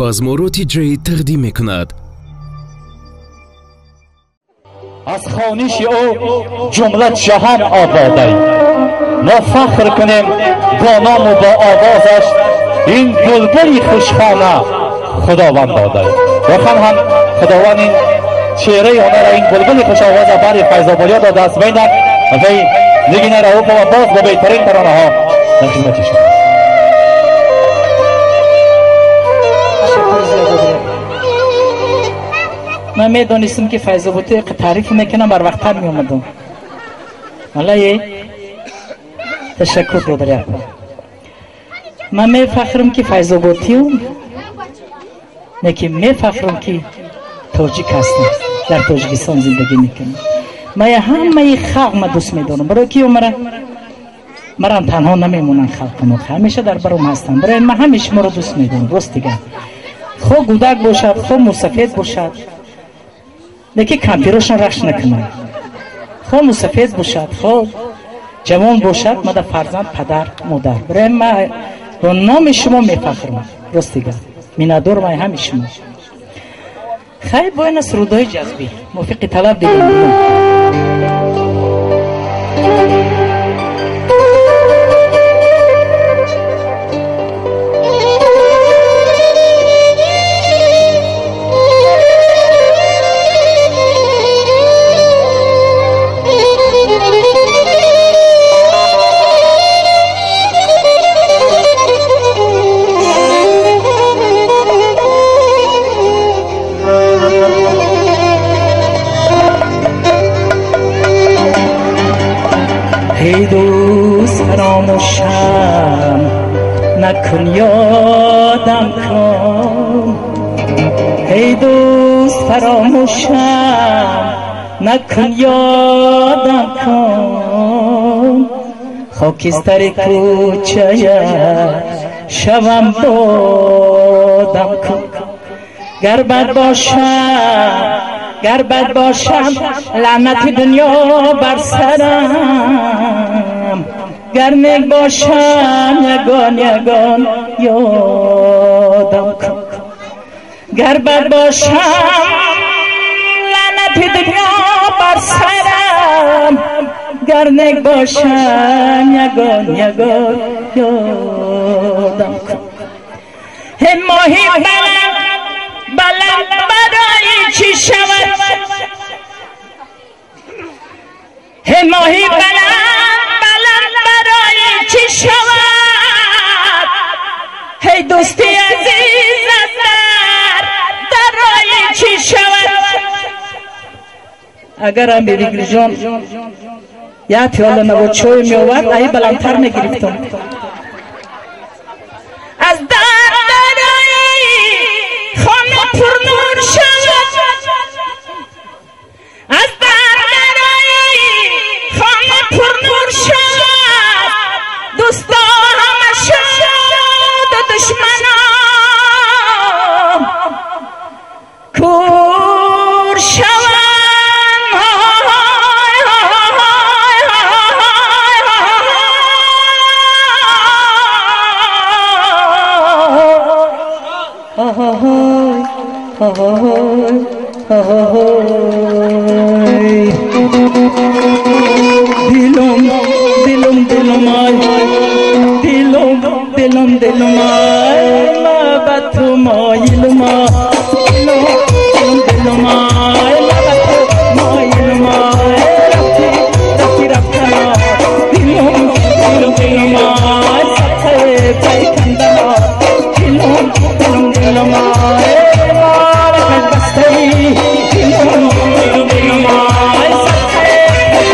بازموروتی جی تقدیم میکند. از خوانش او جمله جهان آباده، ما فخر کنیم با نام و با آوازش، این بلبل خوشخانه خداوند داده. واقعا هم خداوند این چهره هنر این بلبل خوش آواز برای فیض‌آبادی‌ها داده است. ببینید وی نگینه را و باز با بهترین ترانه ها در خدمت شما. من میدانستم که فیض‌آبادی تعریف میکنم بر وقت‌تر می اومدم. والله تشکر دادر. من میفخرم که فیض‌آبادیم، نه که میفخرم که تاجیک هستم، در تاجیکستان زندگی میکنم. من همه خلق ما دوست میدارم، برای که مرا تنها نمیمونن خلق ما، همیشه در برام هستن. برای من همیشه ما رو دوست میدارم. راست دیگه خو گودک باشد، خو موسفید باشد، نکی کمپیرشون رخش نکنن، خو موسفید باشد، خو جوان باشد، ما در فرزند پدر مادر. برای من با نام شما میفخرم. راست دیگه میندار من همه شما. خیلی باید سرودهای جذبی موفق طلب دیدم. ای دوست فراموشم نکن یادم کن، ای دوست فراموشم نکن یادم کن، خاکستر کوچه شوم بادم کن. گر بد باشم لعنت دنیا بر سرم، گر نیک باشم یگان یادم کن. گر بد باشم لعنت دنیا بر سرم، گر نیک باشم یگان یادم کن. هم ماهی بلند برای چی شود، هم ماهی بلند برای چی شود، هی دوستی عزیز درای چی شود. اگر هم بیگری جان یا پیاله نبود چوی می آورد ای بلندتر نگرفتم. از خانه پر نور شد، از درای خانه پر نور شد، دوستا همه شد و دشمنان کور شوند. दिलम महबत माइलमा दिलम महबत माइलमा रखी रखी रखना दिलम सखे पैखंदा दिलम बस्तई दिलम सखे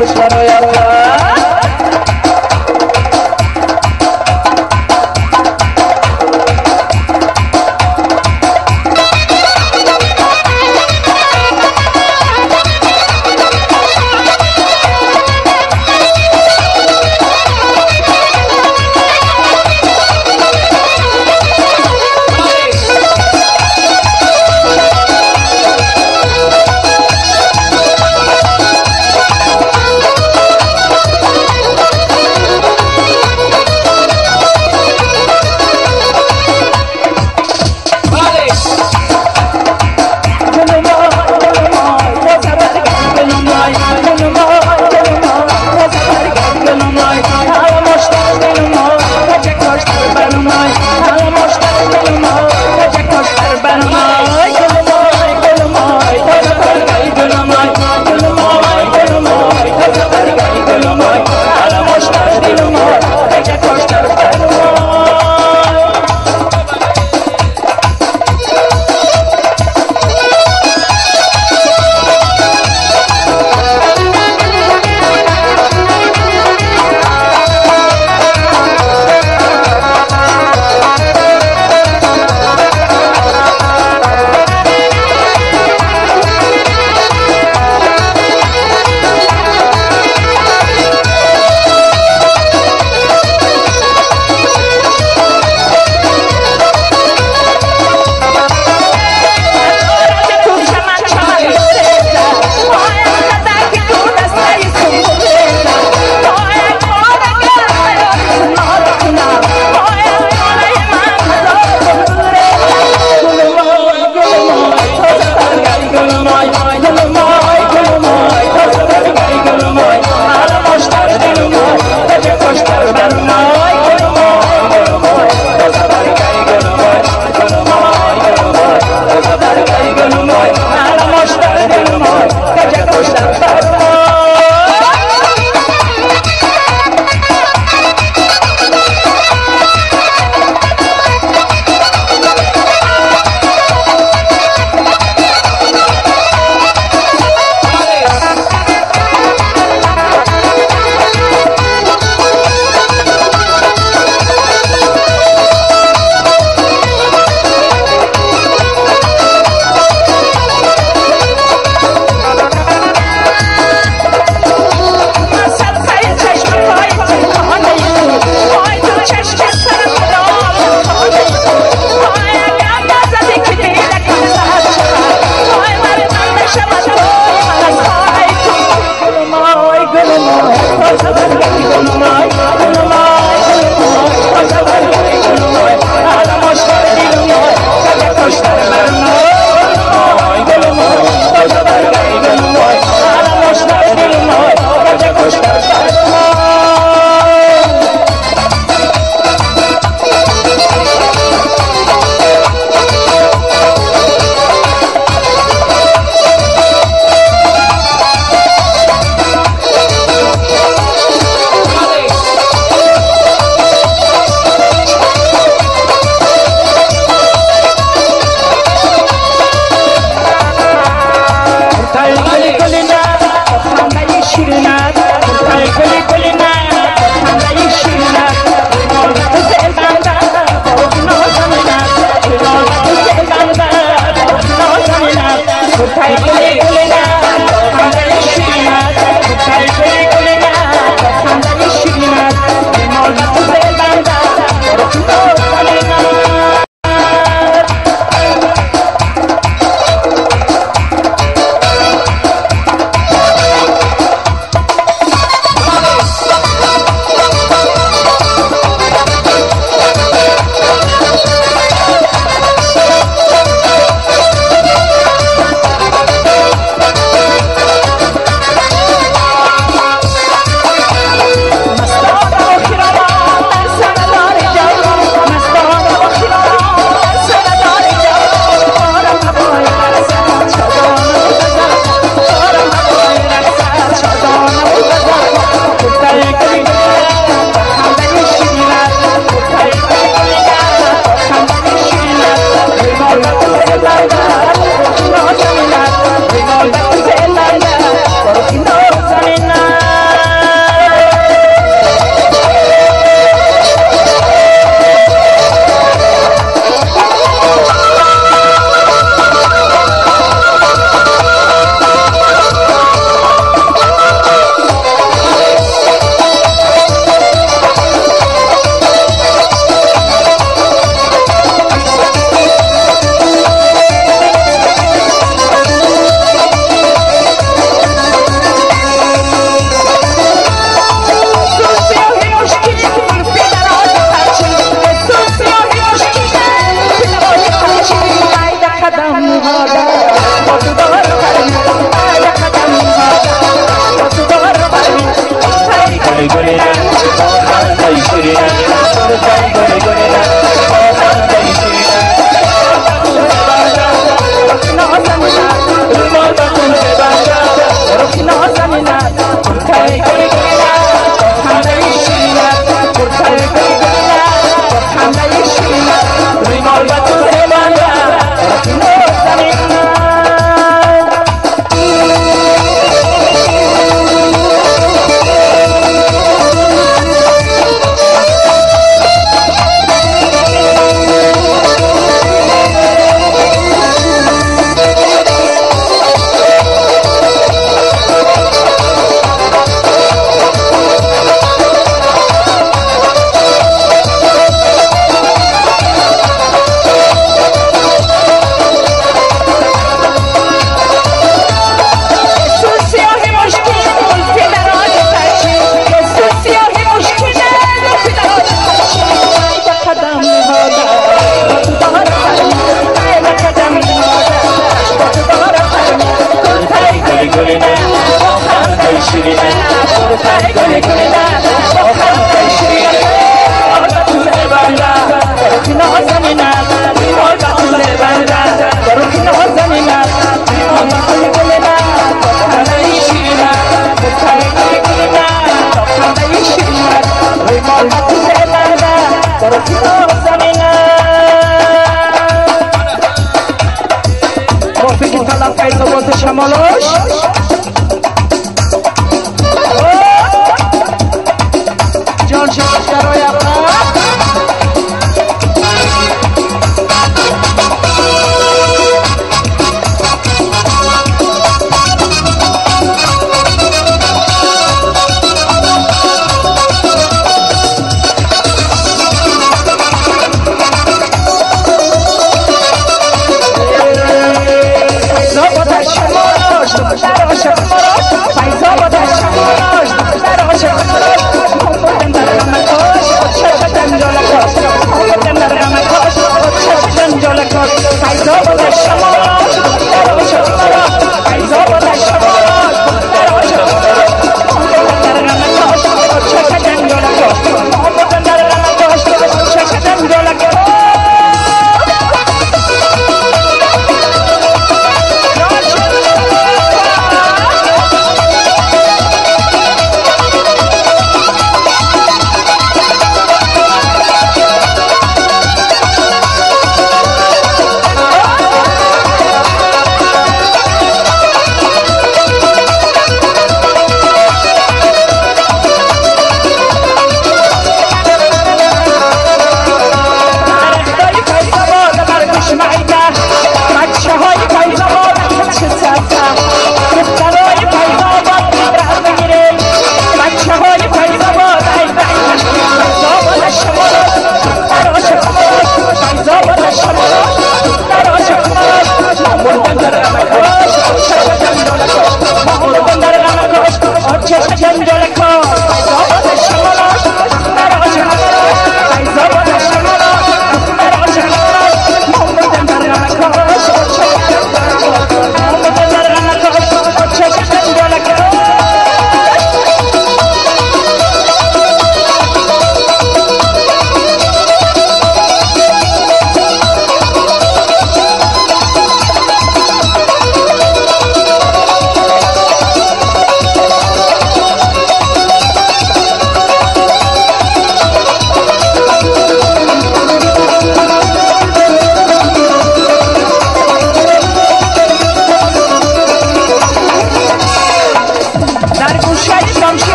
खुश करो या अल्लाह।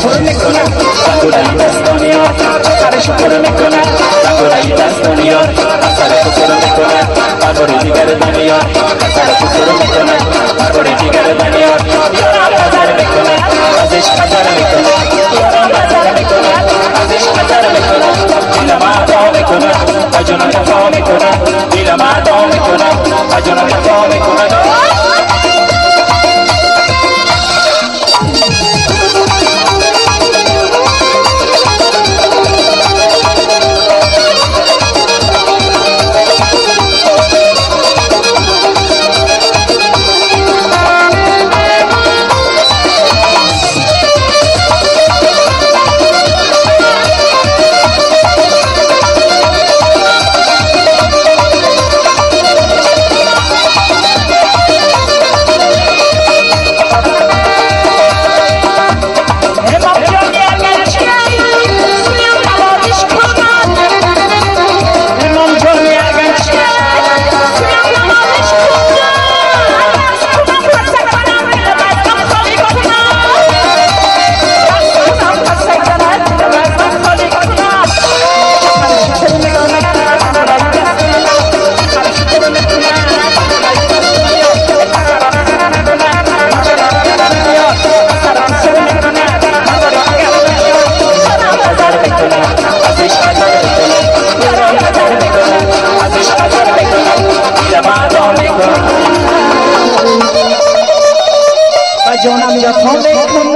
شکر میکنم رنگولای دستانیار سر شکر میکنم رنگولای دستانیار سر شکر میکنم برباری دیگر دنیا سر شکر میکنم برباری دیگر دنیا یارم نظر میکنم ازش نظر میکنم یارم نظر میکنم ازش نظر میکنم دیل مردم میکنم و جنان دفاع میکنم دیل مردم میکنم و جنان دفاع میکنم جانم یا تا میکنم